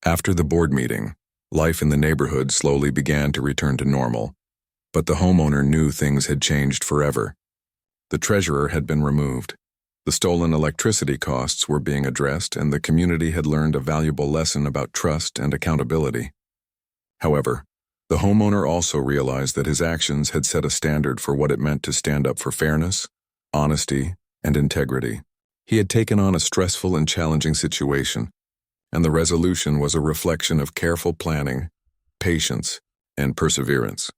After the board meeting, life in the neighborhood slowly began to return to normal, but the homeowner knew things had changed forever. The treasurer had been removed. The stolen electricity costs were being addressed, and the community had learned a valuable lesson about trust and accountability. However, the homeowner also realized that his actions had set a standard for what it meant to stand up for fairness, honesty, and integrity. He had taken on a stressful and challenging situation, and the resolution was a reflection of careful planning, patience, and perseverance.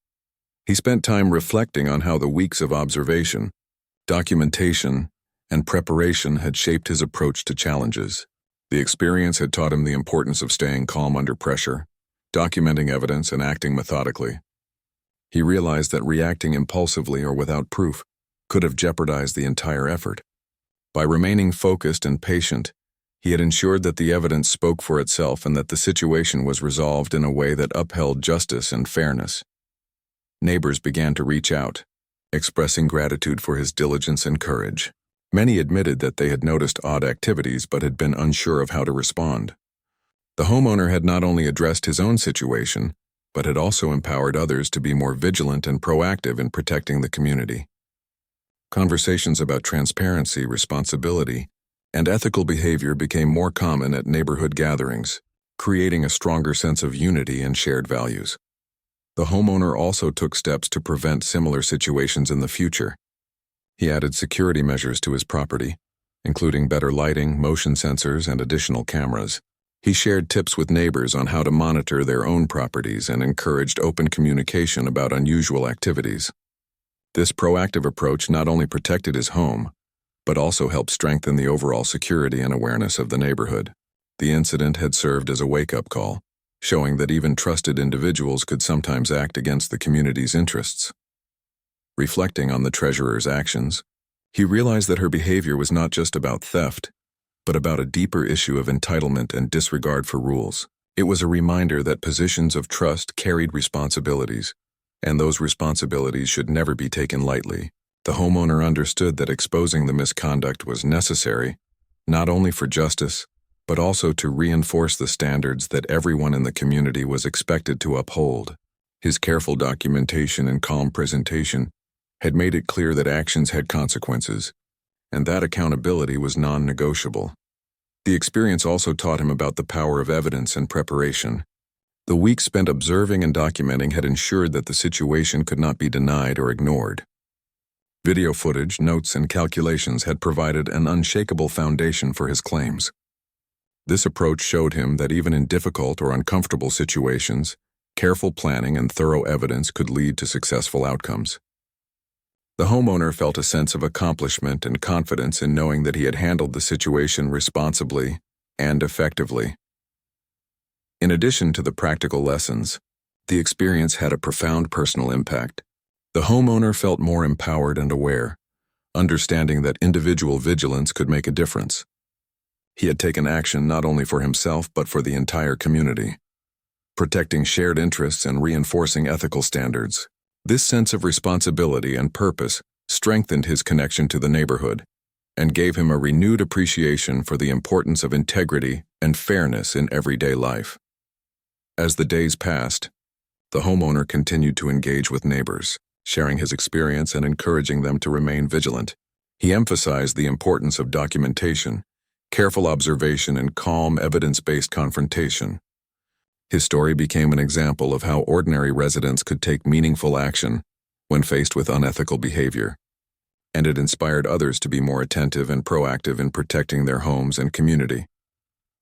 He spent time reflecting on how the weeks of observation, documentation, and preparation had shaped his approach to challenges. The experience had taught him the importance of staying calm under pressure, documenting evidence, and acting methodically. He realized that reacting impulsively or without proof could have jeopardized the entire effort. By remaining focused and patient, he had ensured that the evidence spoke for itself and that the situation was resolved in a way that upheld justice and fairness. Neighbors began to reach out, expressing gratitude for his diligence and courage. Many admitted that they had noticed odd activities but had been unsure of how to respond. The homeowner had not only addressed his own situation, but had also empowered others to be more vigilant and proactive in protecting the community. Conversations about transparency, responsibility, and ethical behavior became more common at neighborhood gatherings, creating a stronger sense of unity and shared values. The homeowner also took steps to prevent similar situations in the future. He added security measures to his property, including better lighting, motion sensors, and additional cameras. He shared tips with neighbors on how to monitor their own properties and encouraged open communication about unusual activities. This proactive approach not only protected his home, but also helped strengthen the overall security and awareness of the neighborhood. The incident had served as a wake-up call, showing that even trusted individuals could sometimes act against the community's interests. Reflecting on the treasurer's actions, he realized that her behavior was not just about theft, but about a deeper issue of entitlement and disregard for rules. It was a reminder that positions of trust carried responsibilities, and those responsibilities should never be taken lightly. The homeowner understood that exposing the misconduct was necessary, not only for justice, but also to reinforce the standards that everyone in the community was expected to uphold. His careful documentation and calm presentation had made it clear that actions had consequences, and that accountability was non-negotiable. The experience also taught him about the power of evidence and preparation. The weeks spent observing and documenting had ensured that the situation could not be denied or ignored. Video footage, notes, and calculations had provided an unshakable foundation for his claims. This approach showed him that even in difficult or uncomfortable situations, careful planning and thorough evidence could lead to successful outcomes. The homeowner felt a sense of accomplishment and confidence in knowing that he had handled the situation responsibly and effectively. In addition to the practical lessons, the experience had a profound personal impact. The homeowner felt more empowered and aware, understanding that individual vigilance could make a difference. He had taken action not only for himself but for the entire community, protecting shared interests and reinforcing ethical standards. This sense of responsibility and purpose strengthened his connection to the neighborhood and gave him a renewed appreciation for the importance of integrity and fairness in everyday life. As the days passed, the homeowner continued to engage with neighbors, sharing his experience and encouraging them to remain vigilant. He emphasized the importance of documentation, careful observation, and calm, evidence-based confrontation. His story became an example of how ordinary residents could take meaningful action when faced with unethical behavior, and it inspired others to be more attentive and proactive in protecting their homes and community.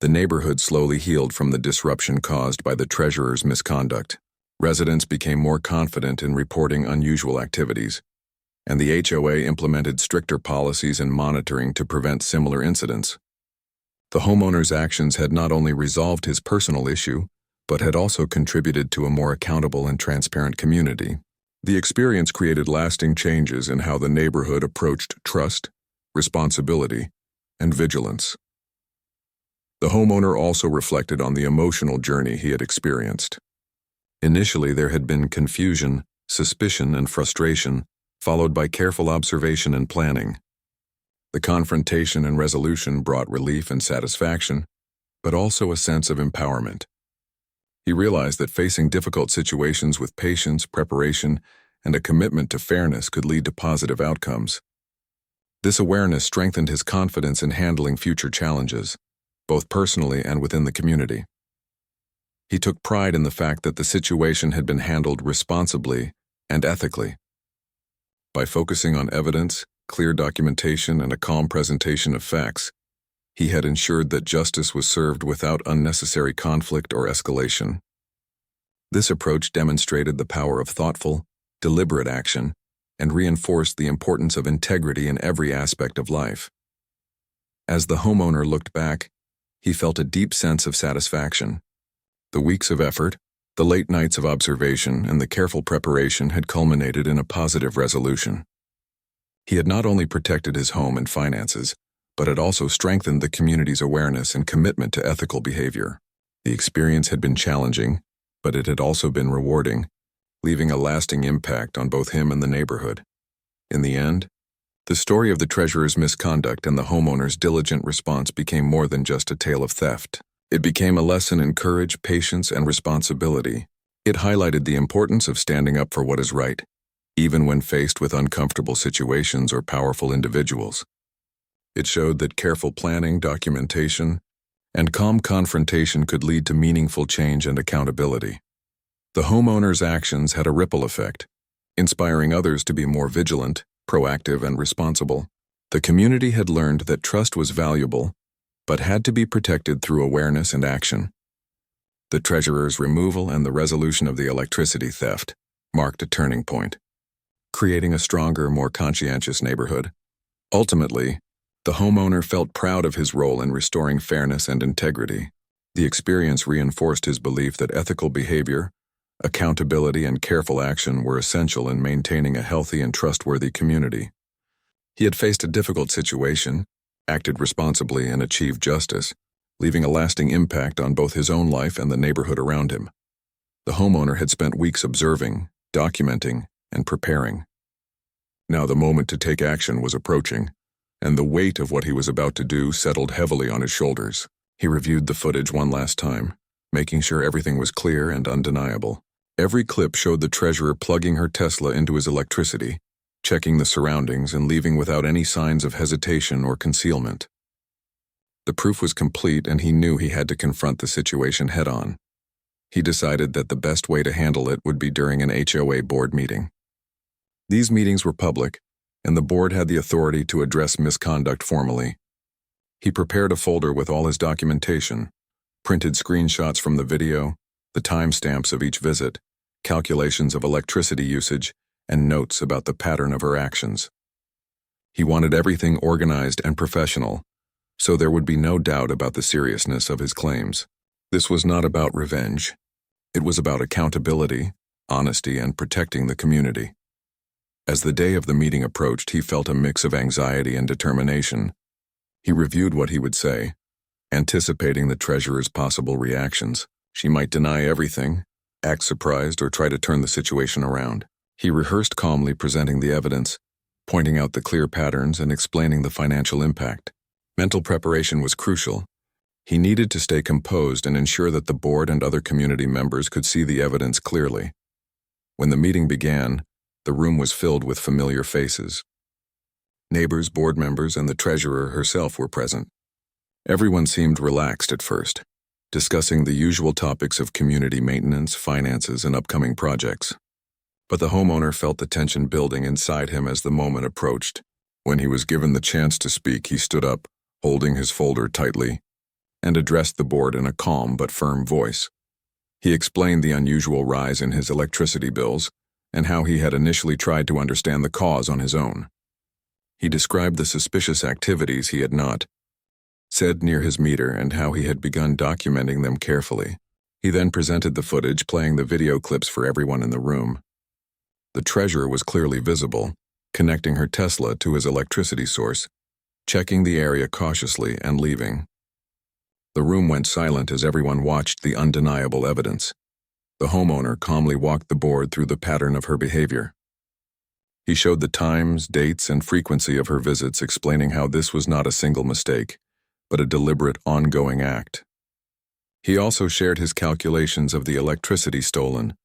The neighborhood slowly healed from the disruption caused by the treasurer's misconduct. Residents became more confident in reporting unusual activities, and the HOA implemented stricter policies and monitoring to prevent similar incidents. The homeowner's actions had not only resolved his personal issue, but had also contributed to a more accountable and transparent community. The experience created lasting changes in how the neighborhood approached trust, responsibility, and vigilance. The homeowner also reflected on the emotional journey he had experienced. Initially, there had been confusion, suspicion, and frustration, followed by careful observation and planning. The confrontation and resolution brought relief and satisfaction, but also a sense of empowerment. He realized that facing difficult situations with patience, preparation, and a commitment to fairness could lead to positive outcomes. This awareness strengthened his confidence in handling future challenges, both personally and within the community. He took pride in the fact that the situation had been handled responsibly and ethically. By focusing on evidence, clear documentation, and a calm presentation of facts, he had ensured that justice was served without unnecessary conflict or escalation. This approach demonstrated the power of thoughtful, deliberate action and reinforced the importance of integrity in every aspect of life. As the homeowner looked back, he felt a deep sense of satisfaction. The weeks of effort, the late nights of observation, and the careful preparation had culminated in a positive resolution. He had not only protected his home and finances, but had also strengthened the community's awareness and commitment to ethical behavior. The experience had been challenging, but it had also been rewarding, leaving a lasting impact on both him and the neighborhood. In the end, the story of the treasurer's misconduct and the homeowner's diligent response became more than just a tale of theft. It became a lesson in courage, patience, and responsibility. It highlighted the importance of standing up for what is right, even when faced with uncomfortable situations or powerful individuals. It showed that careful planning, documentation, and calm confrontation could lead to meaningful change and accountability. The homeowner's actions had a ripple effect, inspiring others to be more vigilant, proactive, and responsible. The community had learned that trust was valuable, but had to be protected through awareness and action. The treasurer's removal and the resolution of the electricity theft marked a turning point, creating a stronger, more conscientious neighborhood. Ultimately, the homeowner felt proud of his role in restoring fairness and integrity. The experience reinforced his belief that ethical behavior, accountability, and careful action were essential in maintaining a healthy and trustworthy community. He had faced a difficult situation, acted responsibly, and achieved justice, leaving a lasting impact on both his own life and the neighborhood around him. The homeowner had spent weeks observing, documenting, and preparing. Now the moment to take action was approaching, and the weight of what he was about to do settled heavily on his shoulders. He reviewed the footage one last time, making sure everything was clear and undeniable. Every clip showed the treasurer plugging her Tesla into his electricity, checking the surroundings, and leaving without any signs of hesitation or concealment. The proof was complete, and he knew he had to confront the situation head-on. He decided that the best way to handle it would be during an HOA board meeting. These meetings were public, and the board had the authority to address misconduct formally. He prepared a folder with all his documentation, printed screenshots from the video, the timestamps of each visit, calculations of electricity usage, and notes about the pattern of her actions. He wanted everything organized and professional, so there would be no doubt about the seriousness of his claims. This was not about revenge. It was about accountability, honesty, and protecting the community. As the day of the meeting approached, he felt a mix of anxiety and determination. He reviewed what he would say, anticipating the treasurer's possible reactions. She might deny everything, act surprised, or try to turn the situation around. He rehearsed calmly, presenting the evidence, pointing out the clear patterns and explaining the financial impact. Mental preparation was crucial. He needed to stay composed and ensure that the board and other community members could see the evidence clearly. When the meeting began, the room was filled with familiar faces. Neighbors, board members, and the treasurer herself were present. Everyone seemed relaxed at first, discussing the usual topics of community maintenance, finances, and upcoming projects. But the homeowner felt the tension building inside him as the moment approached. When he was given the chance to speak, he stood up, holding his folder tightly, and addressed the board in a calm but firm voice. He explained the unusual rise in his electricity bills and how he had initially tried to understand the cause on his own. He described the suspicious activities he had not said near his meter and how he had begun documenting them carefully. He then presented the footage, playing the video clips for everyone in the room. The treasurer was clearly visible, connecting her Tesla to his electricity source, checking the area cautiously, and leaving. The room went silent as everyone watched the undeniable evidence. The homeowner calmly walked the board through the pattern of her behavior. He showed the times, dates, and frequency of her visits, explaining how this was not a single mistake, but a deliberate, ongoing act. He also shared his calculations of the electricity stolen,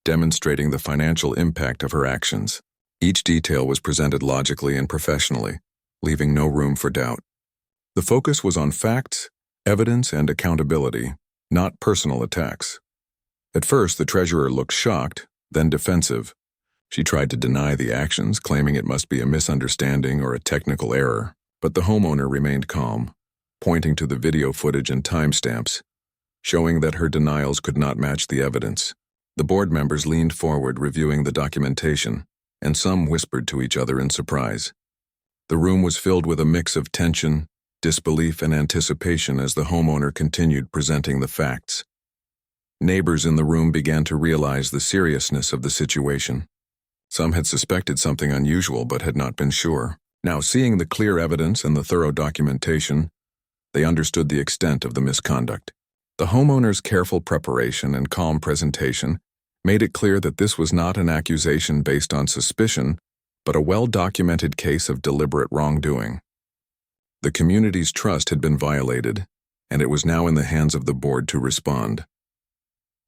demonstrating the financial impact of her actions. Each detail was presented logically and professionally, leaving no room for doubt. The focus was on facts, evidence, and accountability, not personal attacks. At first, the treasurer looked shocked, then defensive. She tried to deny the actions, claiming it must be a misunderstanding or a technical error, but the homeowner remained calm, pointing to the video footage and timestamps, showing that her denials could not match the evidence. The board members leaned forward, reviewing the documentation, and some whispered to each other in surprise. The room was filled with a mix of tension, disbelief, and anticipation as the homeowner continued presenting the facts. Neighbors in the room began to realize the seriousness of the situation. Some had suspected something unusual but had not been sure. Now, seeing the clear evidence and the thorough documentation, they understood the extent of the misconduct. The homeowner's careful preparation and calm presentation made it clear that this was not an accusation based on suspicion, but a well-documented case of deliberate wrongdoing. The community's trust had been violated, and it was now in the hands of the board to respond.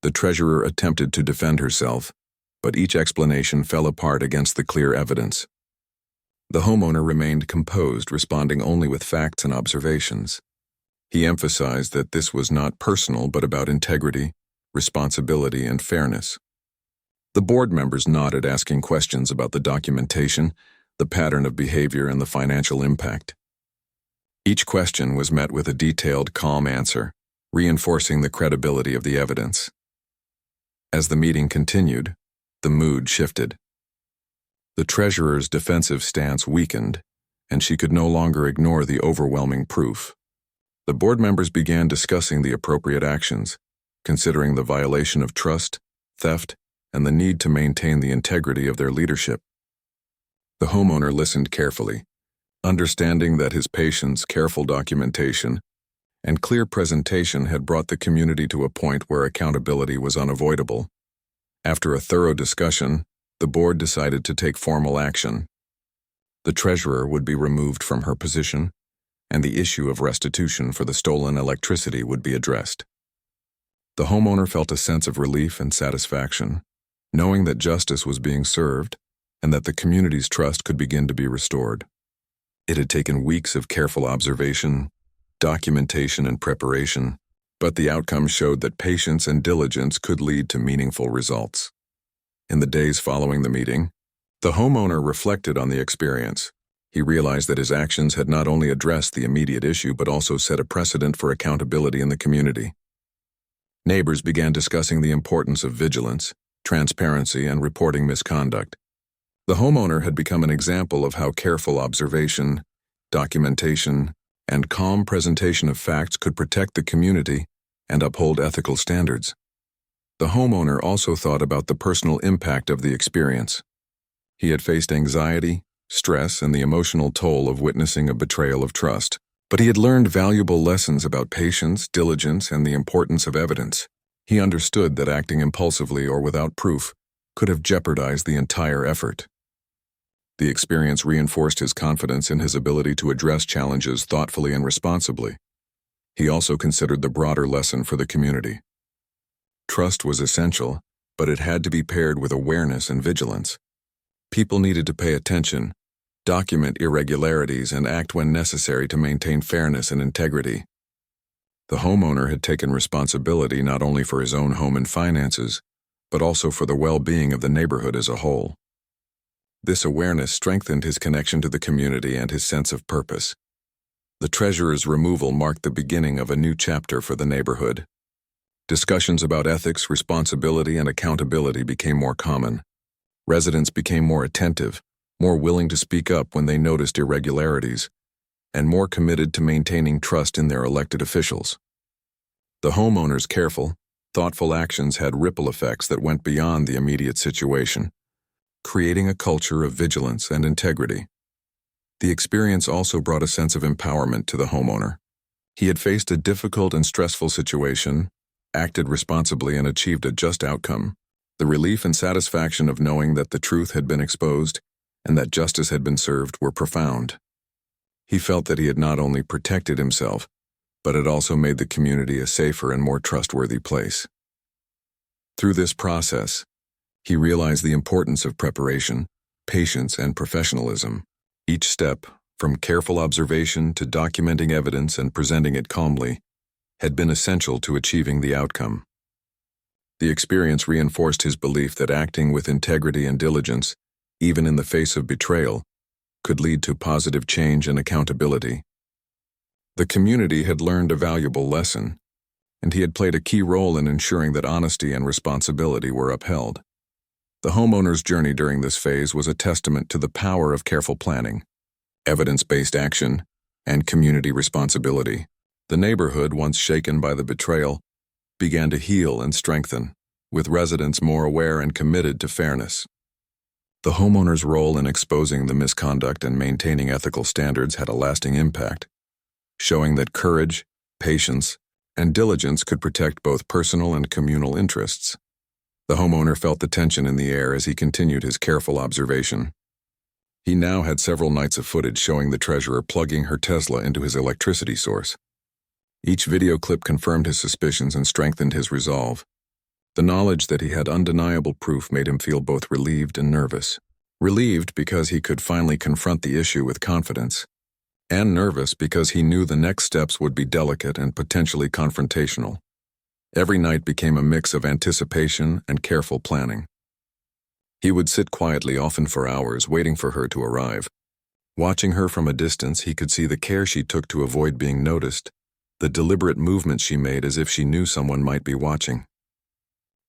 The treasurer attempted to defend herself, but each explanation fell apart against the clear evidence. The homeowner remained composed, responding only with facts and observations. He emphasized that this was not personal but about integrity, responsibility, and fairness. The board members nodded, asking questions about the documentation, the pattern of behavior, and the financial impact. Each question was met with a detailed, calm answer, reinforcing the credibility of the evidence. As the meeting continued, the mood shifted. The treasurer's defensive stance weakened, and she could no longer ignore the overwhelming proof. The board members began discussing the appropriate actions, considering the violation of trust, theft, and the need to maintain the integrity of their leadership. The homeowner listened carefully, understanding that his patience, careful documentation, and clear presentation had brought the community to a point where accountability was unavoidable. After a thorough discussion, the board decided to take formal action. The treasurer would be removed from her position, and the issue of restitution for the stolen electricity would be addressed. The homeowner felt a sense of relief and satisfaction, knowing that justice was being served and that the community's trust could begin to be restored. It had taken weeks of careful observation, documentation, and preparation, but the outcome showed that patience and diligence could lead to meaningful results. In the days following the meeting, the homeowner reflected on the experience. He realized that his actions had not only addressed the immediate issue but also set a precedent for accountability in the community. Neighbors began discussing the importance of vigilance, transparency, and reporting misconduct. The homeowner had become an example of how careful observation, documentation, and calm presentation of facts could protect the community and uphold ethical standards. The homeowner also thought about the personal impact of the experience. He had faced anxiety, stress, and the emotional toll of witnessing a betrayal of trust, but he had learned valuable lessons about patience, diligence, and the importance of evidence. He understood that acting impulsively or without proof could have jeopardized the entire effort. The experience reinforced his confidence in his ability to address challenges thoughtfully and responsibly. He also considered the broader lesson for the community. Trust was essential, but it had to be paired with awareness and vigilance. People needed to pay attention, document irregularities, and act when necessary to maintain fairness and integrity. The homeowner had taken responsibility not only for his own home and finances, but also for the well-being of the neighborhood as a whole. This awareness strengthened his connection to the community and his sense of purpose. The treasurer's removal marked the beginning of a new chapter for the neighborhood. Discussions about ethics, responsibility, and accountability became more common. Residents became more attentive, more willing to speak up when they noticed irregularities, and more committed to maintaining trust in their elected officials. The homeowner's careful, thoughtful actions had ripple effects that went beyond the immediate situation, creating a culture of vigilance and integrity. The experience also brought a sense of empowerment to the homeowner. He had faced a difficult and stressful situation, acted responsibly, and achieved a just outcome. The relief and satisfaction of knowing that the truth had been exposed and that justice had been served were profound. He felt that he had not only protected himself, but it also made the community a safer and more trustworthy place. Through this process, he realized the importance of preparation, patience, and professionalism. Each step, from careful observation to documenting evidence and presenting it calmly, had been essential to achieving the outcome. The experience reinforced his belief that acting with integrity and diligence, even in the face of betrayal, could lead to positive change and accountability. The community had learned a valuable lesson, and he had played a key role in ensuring that honesty and responsibility were upheld. The homeowner's journey during this phase was a testament to the power of careful planning, evidence-based action, and community responsibility. The neighborhood, once shaken by the betrayal, began to heal and strengthen, with residents more aware and committed to fairness. The homeowner's role in exposing the misconduct and maintaining ethical standards had a lasting impact, showing that courage, patience, and diligence could protect both personal and communal interests. The homeowner felt the tension in the air as he continued his careful observation. He now had several nights of footage showing the treasurer plugging her Tesla into his electricity source. Each video clip confirmed his suspicions and strengthened his resolve. The knowledge that he had undeniable proof made him feel both relieved and nervous. Relieved because he could finally confront the issue with confidence, and nervous because he knew the next steps would be delicate and potentially confrontational. Every night became a mix of anticipation and careful planning. He would sit quietly, often for hours, waiting for her to arrive. Watching her from a distance, he could see the care she took to avoid being noticed, the deliberate movements she made as if she knew someone might be watching.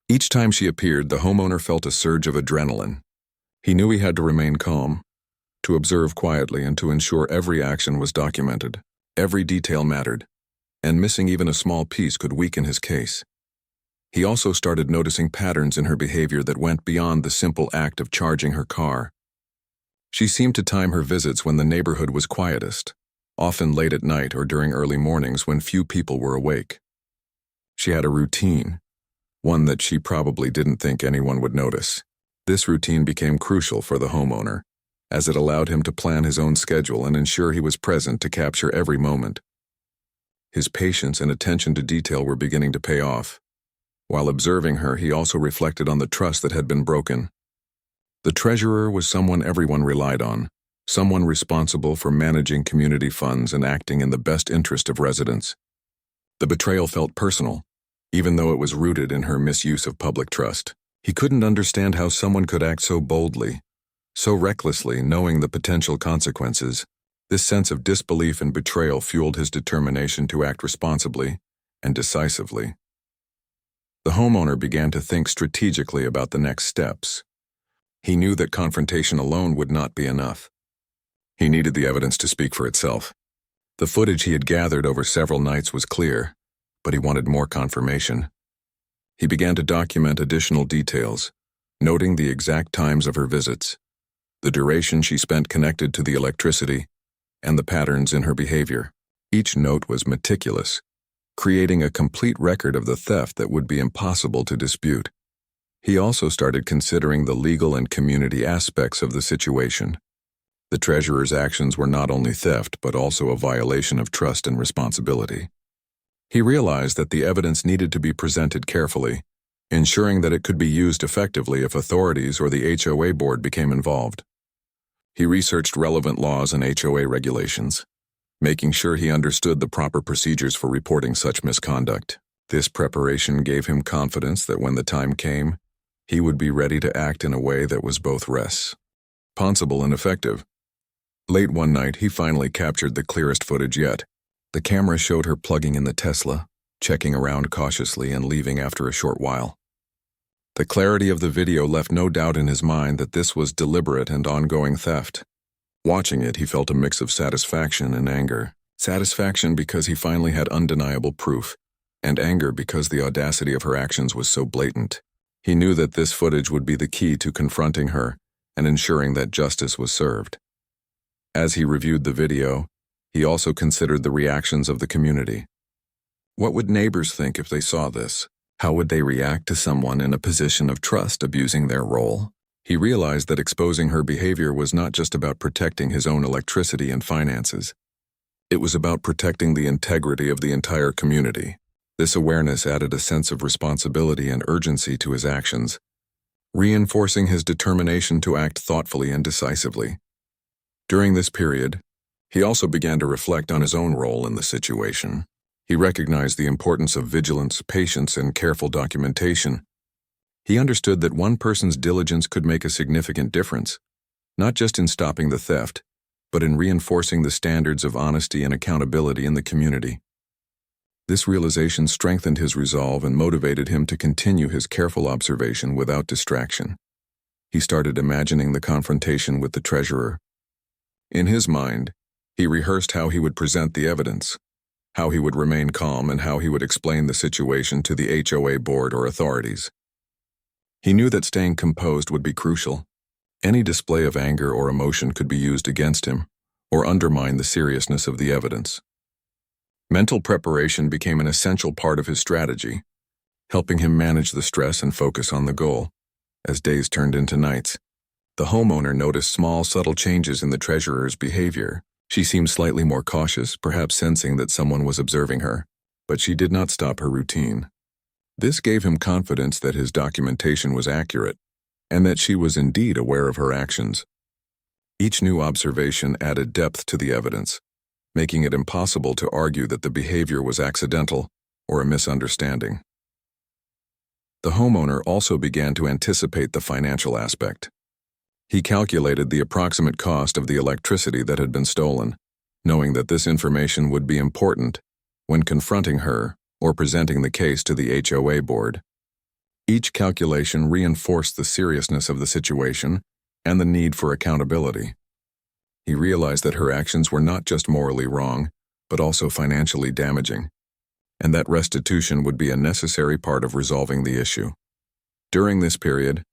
Each time she appeared, the homeowner felt a surge of adrenaline. He knew he had to remain calm, to observe quietly, and to ensure every action was documented. Every detail mattered, and missing even a small piece could weaken his case. He also started noticing patterns in her behavior that went beyond the simple act of charging her car. She seemed to time her visits when the neighborhood was quietest, often late at night or during early mornings when few people were awake. She had a routine, one that she probably didn't think anyone would notice. This routine became crucial for the homeowner, as it allowed him to plan his own schedule and ensure he was present to capture every moment. His patience and attention to detail were beginning to pay off. While observing her, he also reflected on the trust that had been broken. The treasurer was someone everyone relied on, someone responsible for managing community funds and acting in the best interest of residents. The betrayal felt personal, even though it was rooted in her misuse of public trust. He couldn't understand how someone could act so boldly, so recklessly, knowing the potential consequences. This sense of disbelief and betrayal fueled his determination to act responsibly and decisively. The homeowner began to think strategically about the next steps. He knew that confrontation alone would not be enough. He needed the evidence to speak for itself. The footage he had gathered over several nights was clear, but he wanted more confirmation. He began to document additional details, noting the exact times of her visits, the duration she spent connected to the electricity, and the patterns in her behavior. Each note was meticulous, creating a complete record of the theft that would be impossible to dispute. He also started considering the legal and community aspects of the situation. The treasurer's actions were not only theft, but also a violation of trust and responsibility. He realized that the evidence needed to be presented carefully, ensuring that it could be used effectively if authorities or the HOA board became involved. He researched relevant laws and HOA regulations, making sure he understood the proper procedures for reporting such misconduct. This preparation gave him confidence that when the time came, he would be ready to act in a way that was both responsible and effective. Late one night, he finally captured the clearest footage yet. The camera showed her plugging in the Tesla, checking around cautiously and leaving after a short while. The clarity of the video left no doubt in his mind that this was deliberate and ongoing theft. Watching it, he felt a mix of satisfaction and anger. Satisfaction because he finally had undeniable proof, and anger because the audacity of her actions was so blatant. He knew that this footage would be the key to confronting her and ensuring that justice was served. As he reviewed the video, he also considered the reactions of the community. What would neighbors think if they saw this? How would they react to someone in a position of trust abusing their role? He realized that exposing her behavior was not just about protecting his own electricity and finances. It was about protecting the integrity of the entire community. This awareness added a sense of responsibility and urgency to his actions, reinforcing his determination to act thoughtfully and decisively. During this period, he also began to reflect on his own role in the situation. He recognized the importance of vigilance, patience, and careful documentation. He understood that one person's diligence could make a significant difference, not just in stopping the theft, but in reinforcing the standards of honesty and accountability in the community. This realization strengthened his resolve and motivated him to continue his careful observation without distraction. He started imagining the confrontation with the treasurer. In his mind, he rehearsed how he would present the evidence, how he would remain calm, and how he would explain the situation to the HOA board or authorities. He knew that staying composed would be crucial. Any display of anger or emotion could be used against him or undermine the seriousness of the evidence. Mental preparation became an essential part of his strategy, helping him manage the stress and focus on the goal. As days turned into nights, the homeowner noticed small, subtle changes in the treasurer's behavior. She seemed slightly more cautious, perhaps sensing that someone was observing her, but she did not stop her routine. This gave him confidence that his documentation was accurate and that she was indeed aware of her actions. Each new observation added depth to the evidence, making it impossible to argue that the behavior was accidental or a misunderstanding. The homeowner also began to anticipate the financial aspect. He calculated the approximate cost of the electricity that had been stolen, knowing that this information would be important when confronting her or presenting the case to the HOA board. Each calculation reinforced the seriousness of the situation and the need for accountability. He realized that her actions were not just morally wrong, but also financially damaging, and that restitution would be a necessary part of resolving the issue. During this period,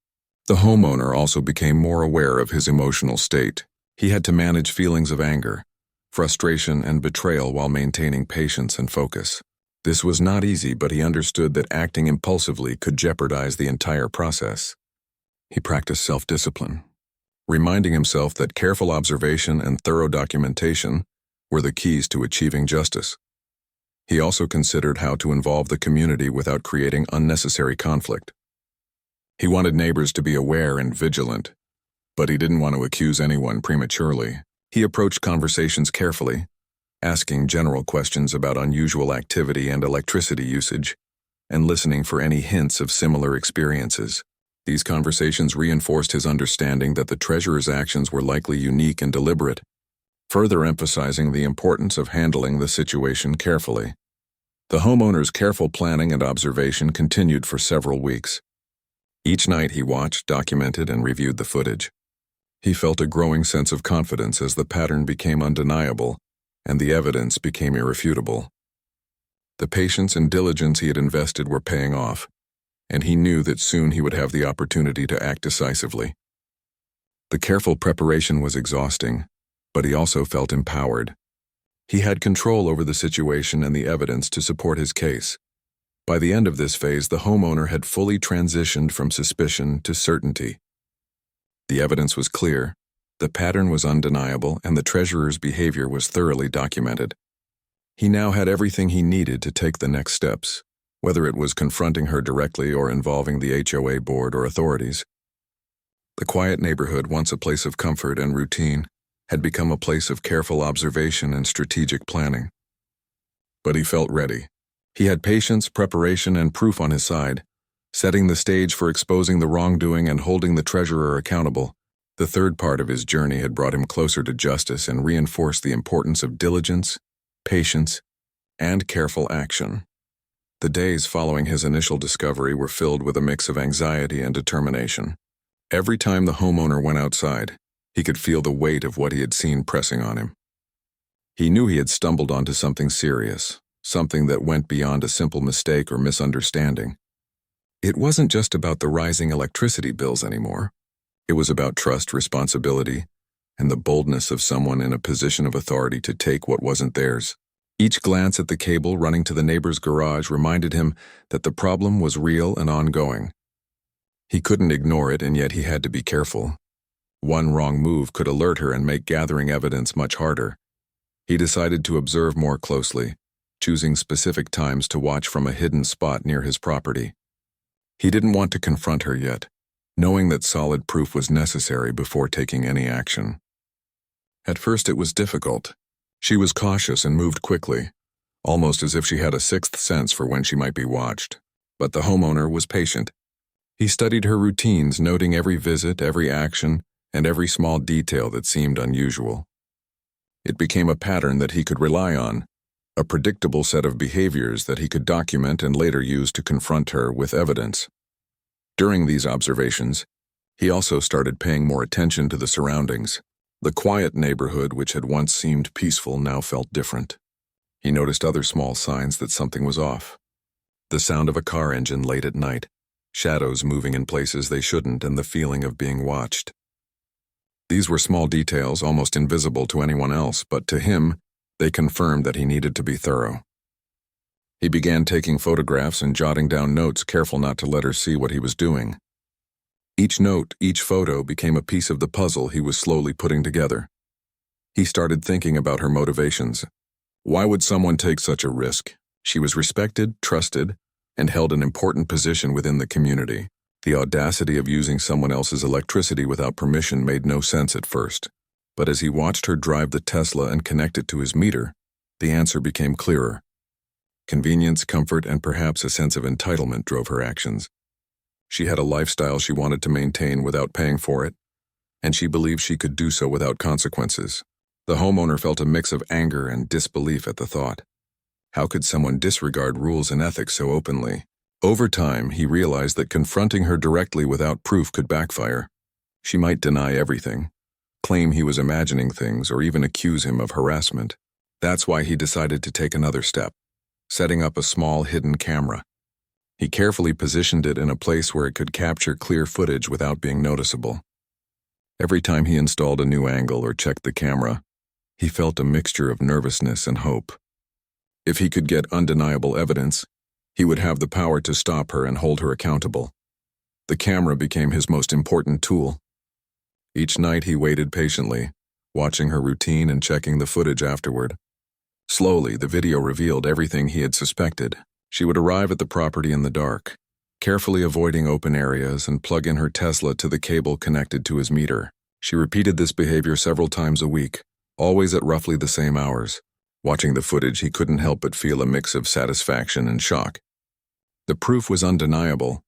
the homeowner also became more aware of his emotional state. He had to manage feelings of anger, frustration, and betrayal while maintaining patience and focus. This was not easy, but he understood that acting impulsively could jeopardize the entire process. He practiced self-discipline, reminding himself that careful observation and thorough documentation were the keys to achieving justice. He also considered how to involve the community without creating unnecessary conflict. He wanted neighbors to be aware and vigilant, but he didn't want to accuse anyone prematurely. He approached conversations carefully, asking general questions about unusual activity and electricity usage, and listening for any hints of similar experiences. These conversations reinforced his understanding that the treasurer's actions were likely unique and deliberate, further emphasizing the importance of handling the situation carefully. The homeowner's careful planning and observation continued for several weeks. Each night he watched, documented, and reviewed the footage. He felt a growing sense of confidence as the pattern became undeniable and the evidence became irrefutable. The patience and diligence he had invested were paying off, and he knew that soon he would have the opportunity to act decisively. The careful preparation was exhausting, but he also felt empowered. He had control over the situation and the evidence to support his case. By the end of this phase, the homeowner had fully transitioned from suspicion to certainty. The evidence was clear, the pattern was undeniable, and the treasurer's behavior was thoroughly documented. He now had everything he needed to take the next steps, whether it was confronting her directly or involving the HOA board or authorities. The quiet neighborhood, once a place of comfort and routine, had become a place of careful observation and strategic planning. But he felt ready. He had patience, preparation, and proof on his side, setting the stage for exposing the wrongdoing and holding the treasurer accountable. The third part of his journey had brought him closer to justice and reinforced the importance of diligence, patience, and careful action. The days following his initial discovery were filled with a mix of anxiety and determination. Every time the homeowner went outside, he could feel the weight of what he had seen pressing on him. He knew he had stumbled onto something serious, something that went beyond a simple mistake or misunderstanding. It wasn't just about the rising electricity bills anymore. It was about trust, responsibility, and the boldness of someone in a position of authority to take what wasn't theirs. Each glance at the cable running to the neighbor's garage reminded him that the problem was real and ongoing. He couldn't ignore it, and yet he had to be careful. One wrong move could alert her and make gathering evidence much harder. He decided to observe more closely, choosing specific times to watch from a hidden spot near his property. He didn't want to confront her yet, knowing that solid proof was necessary before taking any action. At first it was difficult. She was cautious and moved quickly, almost as if she had a sixth sense for when she might be watched. But the homeowner was patient. He studied her routines, noting every visit, every action, and every small detail that seemed unusual. It became a pattern that he could rely on, a predictable set of behaviors that he could document and later use to confront her with evidence. During these observations, he also started paying more attention to the surroundings. The quiet neighborhood, which had once seemed peaceful, now felt different. He noticed other small signs that something was off. The sound of a car engine late at night, shadows moving in places they shouldn't, and the feeling of being watched. These were small details, almost invisible to anyone else, but to him, they confirmed that he needed to be thorough. He began taking photographs and jotting down notes, careful not to let her see what he was doing. Each note, each photo became a piece of the puzzle he was slowly putting together. He started thinking about her motivations. Why would someone take such a risk? She was respected, trusted, and held an important position within the community. The audacity of using someone else's electricity without permission made no sense at first. But as he watched her drive the Tesla and connect it to his meter, the answer became clearer. Convenience, comfort, and perhaps a sense of entitlement drove her actions. She had a lifestyle she wanted to maintain without paying for it, and she believed she could do so without consequences. The homeowner felt a mix of anger and disbelief at the thought. How could someone disregard rules and ethics so openly? Over time, he realized that confronting her directly without proof could backfire. She might deny everything, claim he was imagining things, or even accuse him of harassment. That's why he decided to take another step, setting up a small hidden camera. He carefully positioned it in a place where it could capture clear footage without being noticeable. Every time he installed a new angle or checked the camera, he felt a mixture of nervousness and hope. If he could get undeniable evidence, he would have the power to stop her and hold her accountable. The camera became his most important tool. Each night he waited patiently, watching her routine and checking the footage afterward. Slowly, the video revealed everything he had suspected. She would arrive at the property in the dark, carefully avoiding open areas, and plug in her Tesla to the cable connected to his meter. She repeated this behavior several times a week, always at roughly the same hours. Watching the footage, he couldn't help but feel a mix of satisfaction and shock. The proof was undeniable,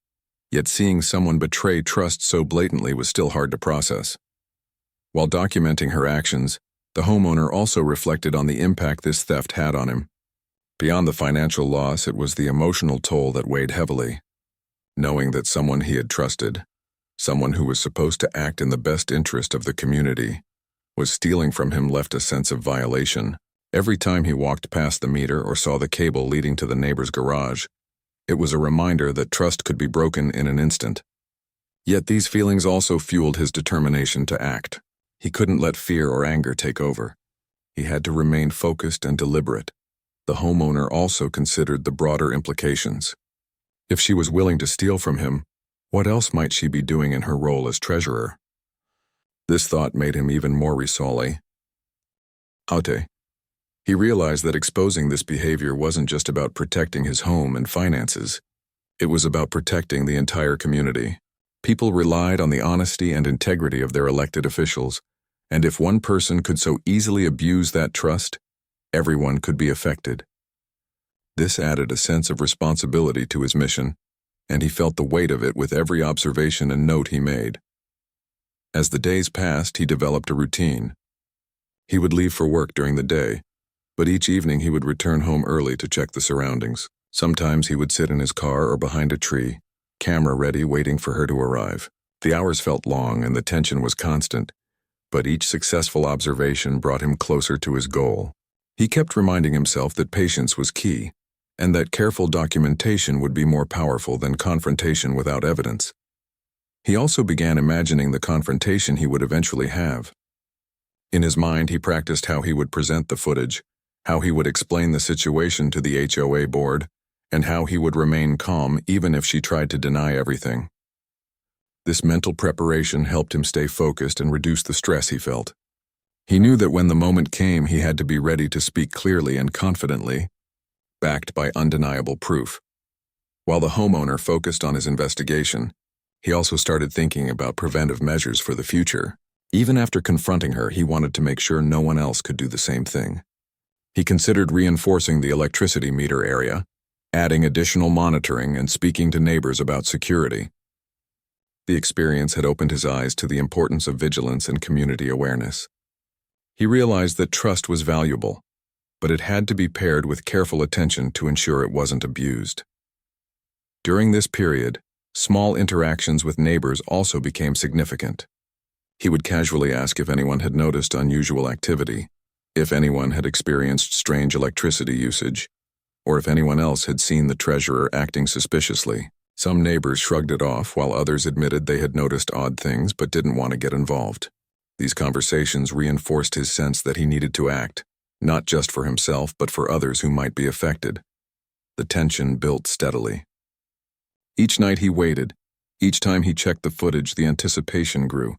yet seeing someone betray trust so blatantly was still hard to process. While documenting her actions, the homeowner also reflected on the impact this theft had on him. Beyond the financial loss, it was the emotional toll that weighed heavily. Knowing that someone he had trusted, someone who was supposed to act in the best interest of the community, was stealing from him left a sense of violation. Every time he walked past the meter or saw the cable leading to the neighbor's garage, it was a reminder that trust could be broken in an instant. Yet these feelings also fueled his determination to act. He couldn't let fear or anger take over. He had to remain focused and deliberate. The homeowner also considered the broader implications. If she was willing to steal from him, what else might she be doing in her role as treasurer? This thought made him even more resolute. He realized that exposing this behavior wasn't just about protecting his home and finances. It was about protecting the entire community. People relied on the honesty and integrity of their elected officials, and if one person could so easily abuse that trust, everyone could be affected. This added a sense of responsibility to his mission, and he felt the weight of it with every observation and note he made. As the days passed, he developed a routine. He would leave for work during the day, but each evening he would return home early to check the surroundings. Sometimes he would sit in his car or behind a tree, camera ready, waiting for her to arrive. The hours felt long and the tension was constant, but each successful observation brought him closer to his goal. He kept reminding himself that patience was key, and that careful documentation would be more powerful than confrontation without evidence. He also began imagining the confrontation he would eventually have. In his mind, he practiced how he would present the footage, how he would explain the situation to the HOA board, and how he would remain calm even if she tried to deny everything. This mental preparation helped him stay focused and reduce the stress he felt. He knew that when the moment came, he had to be ready to speak clearly and confidently, backed by undeniable proof. While the homeowner focused on his investigation, he also started thinking about preventive measures for the future. Even after confronting her, he wanted to make sure no one else could do the same thing. He considered reinforcing the electricity meter area, adding additional monitoring, and speaking to neighbors about security. The experience had opened his eyes to the importance of vigilance and community awareness. He realized that trust was valuable, but it had to be paired with careful attention to ensure it wasn't abused. During this period, small interactions with neighbors also became significant. He would casually ask if anyone had noticed unusual activity, if anyone had experienced strange electricity usage, or if anyone else had seen the treasurer acting suspiciously. Some neighbors shrugged it off, while others admitted they had noticed odd things but didn't want to get involved. These conversations reinforced his sense that he needed to act, not just for himself but for others who might be affected. The tension built steadily. Each night he waited. Each time he checked the footage, the anticipation grew.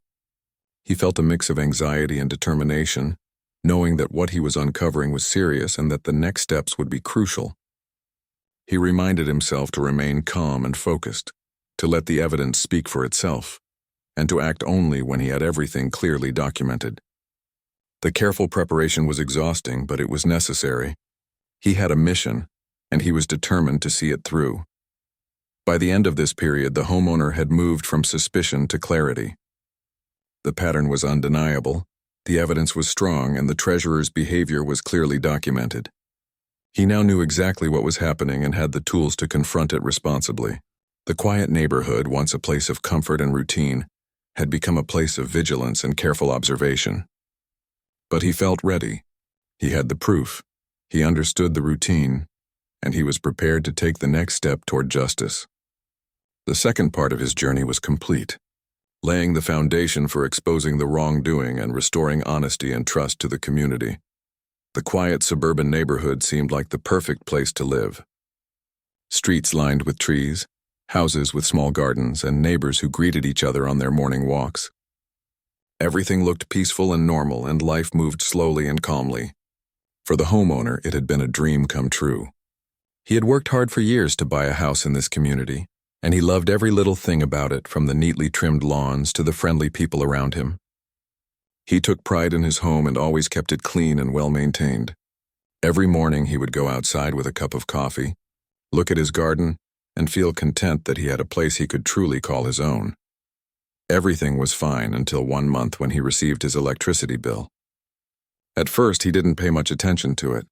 He felt a mix of anxiety and determination, knowing that what he was uncovering was serious and that the next steps would be crucial. He reminded himself to remain calm and focused, to let the evidence speak for itself, and to act only when he had everything clearly documented. The careful preparation was exhausting, but it was necessary. He had a mission, and he was determined to see it through. By the end of this period, the homeowner had moved from suspicion to clarity. The pattern was undeniable, the evidence was strong, and the treasurer's behavior was clearly documented. He now knew exactly what was happening and had the tools to confront it responsibly. The quiet neighborhood, once a place of comfort and routine, had become a place of vigilance and careful observation. But he felt ready. He had the proof. He understood the routine, and he was prepared to take the next step toward justice. The second part of his journey was complete, laying the foundation for exposing the wrongdoing and restoring honesty and trust to the community. The quiet suburban neighborhood seemed like the perfect place to live. Streets lined with trees, houses with small gardens, and neighbors who greeted each other on their morning walks. Everything looked peaceful and normal, and life moved slowly and calmly. For the homeowner, it had been a dream come true. He had worked hard for years to buy a house in this community, and he loved every little thing about it, from the neatly trimmed lawns to the friendly people around him. He took pride in his home and always kept it clean and well-maintained. Every morning he would go outside with a cup of coffee, look at his garden, and feel content that he had a place he could truly call his own. Everything was fine until one month when he received his electricity bill. At first, he didn't pay much attention to it.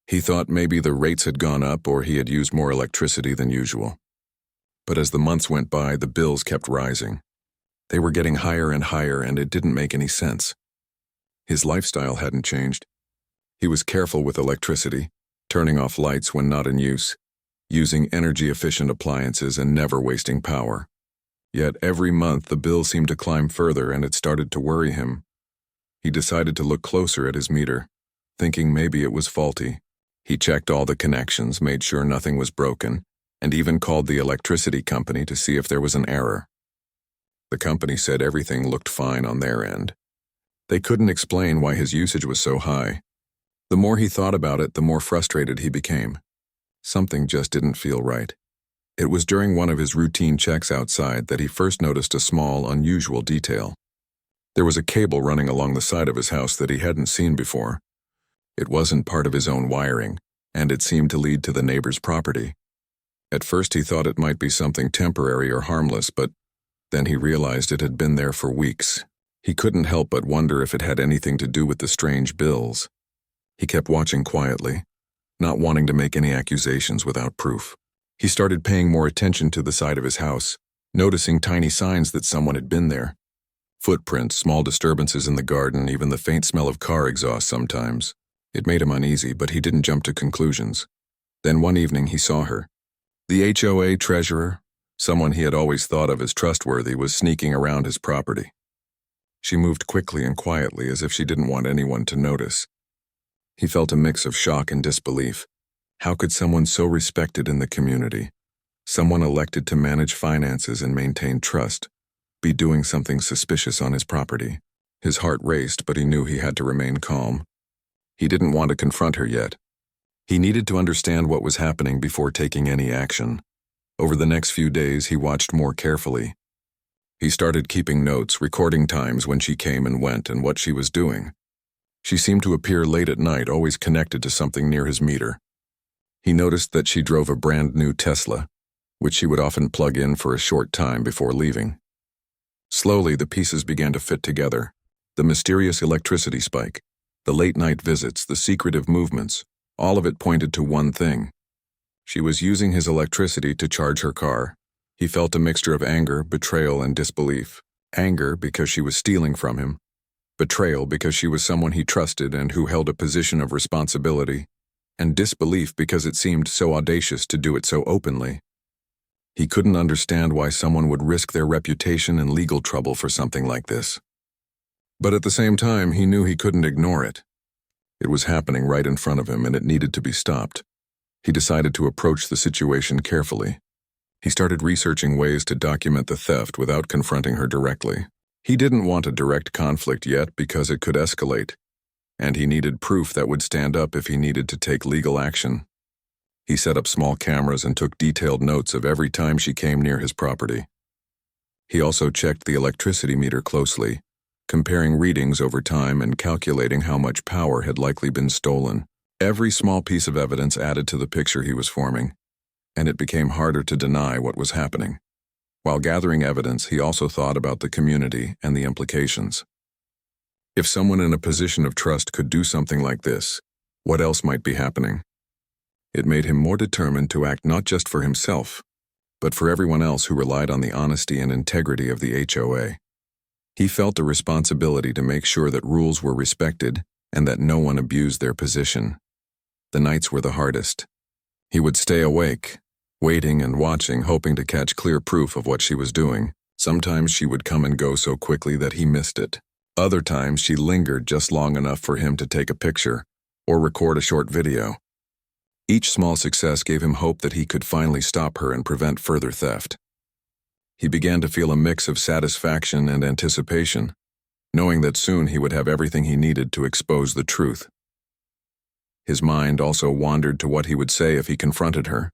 He thought maybe the rates had gone up or he had used more electricity than usual. But as the months went by, the bills kept rising. They were getting higher and higher, and it didn't make any sense. His lifestyle hadn't changed. He was careful with electricity, turning off lights when not in use, using energy-efficient appliances, and never wasting power. Yet every month the bill seemed to climb further, and it started to worry him. He decided to look closer at his meter, thinking maybe it was faulty. He checked all the connections, made sure nothing was broken, and even called the electricity company to see if there was an error. The company said everything looked fine on their end. They couldn't explain why his usage was so high. The more he thought about it, the more frustrated he became. Something just didn't feel right. It was during one of his routine checks outside that he first noticed a small, unusual detail. There was a cable running along the side of his house that he hadn't seen before. It wasn't part of his own wiring, and it seemed to lead to the neighbor's property. At first he thought it might be something temporary or harmless, but then he realized it had been there for weeks. He couldn't help but wonder if it had anything to do with the strange bills. He kept watching quietly, not wanting to make any accusations without proof. He started paying more attention to the side of his house, noticing tiny signs that someone had been there. Footprints, small disturbances in the garden, even the faint smell of car exhaust sometimes. It made him uneasy, but he didn't jump to conclusions. Then one evening he saw her. The HOA treasurer, someone he had always thought of as trustworthy, was sneaking around his property. She moved quickly and quietly, as if she didn't want anyone to notice. He felt a mix of shock and disbelief. How could someone so respected in the community, someone elected to manage finances and maintain trust, be doing something suspicious on his property? His heart raced, but he knew he had to remain calm. He didn't want to confront her yet. He needed to understand what was happening before taking any action. Over the next few days, he watched more carefully. He started keeping notes, recording times when she came and went and what she was doing. She seemed to appear late at night, always connected to something near his meter. He noticed that she drove a brand new Tesla, which she would often plug in for a short time before leaving. Slowly, the pieces began to fit together. The mysterious electricity spike, the late-night visits, the secretive movements, all of it pointed to one thing. She was using his electricity to charge her car. He felt a mixture of anger, betrayal, and disbelief. Anger because she was stealing from him. Betrayal because she was someone he trusted and who held a position of responsibility. And disbelief because it seemed so audacious to do it so openly. He couldn't understand why someone would risk their reputation and legal trouble for something like this. But at the same time, he knew he couldn't ignore it. It was happening right in front of him, and it needed to be stopped. He decided to approach the situation carefully. He started researching ways to document the theft without confronting her directly. He didn't want a direct conflict yet because it could escalate, and he needed proof that would stand up if he needed to take legal action. He set up small cameras and took detailed notes of every time she came near his property. He also checked the electricity meter closely, comparing readings over time and calculating how much power had likely been stolen. Every small piece of evidence added to the picture he was forming, and it became harder to deny what was happening. While gathering evidence, he also thought about the community and the implications. If someone in a position of trust could do something like this, what else might be happening? It made him more determined to act not just for himself, but for everyone else who relied on the honesty and integrity of the HOA. He felt a responsibility to make sure that rules were respected and that no one abused their position. The nights were the hardest. He would stay awake, waiting and watching, hoping to catch clear proof of what she was doing. Sometimes she would come and go so quickly that he missed it. Other times she lingered just long enough for him to take a picture or record a short video. Each small success gave him hope that he could finally stop her and prevent further theft. He began to feel a mix of satisfaction and anticipation, knowing that soon he would have everything he needed to expose the truth. His mind also wandered to what he would say if he confronted her.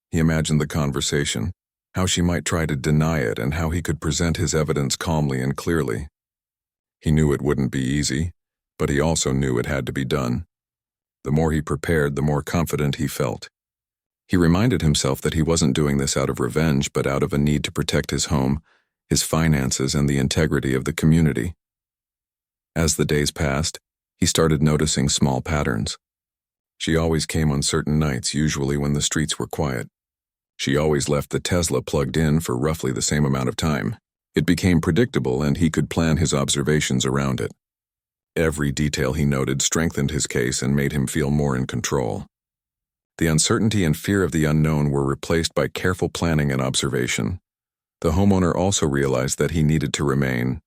He imagined the conversation, how she might try to deny it, and how he could present his evidence calmly and clearly. He knew it wouldn't be easy, but he also knew it had to be done. The more he prepared, the more confident he felt. He reminded himself that he wasn't doing this out of revenge, but out of a need to protect his home, his finances, and the integrity of the community. As the days passed, he started noticing small patterns. She always came on certain nights, usually when the streets were quiet. She always left the Tesla plugged in for roughly the same amount of time. It became predictable, and he could plan his observations around it. Every detail he noted strengthened his case and made him feel more in control. The uncertainty and fear of the unknown were replaced by careful planning and observation. The homeowner also realized that he needed to remain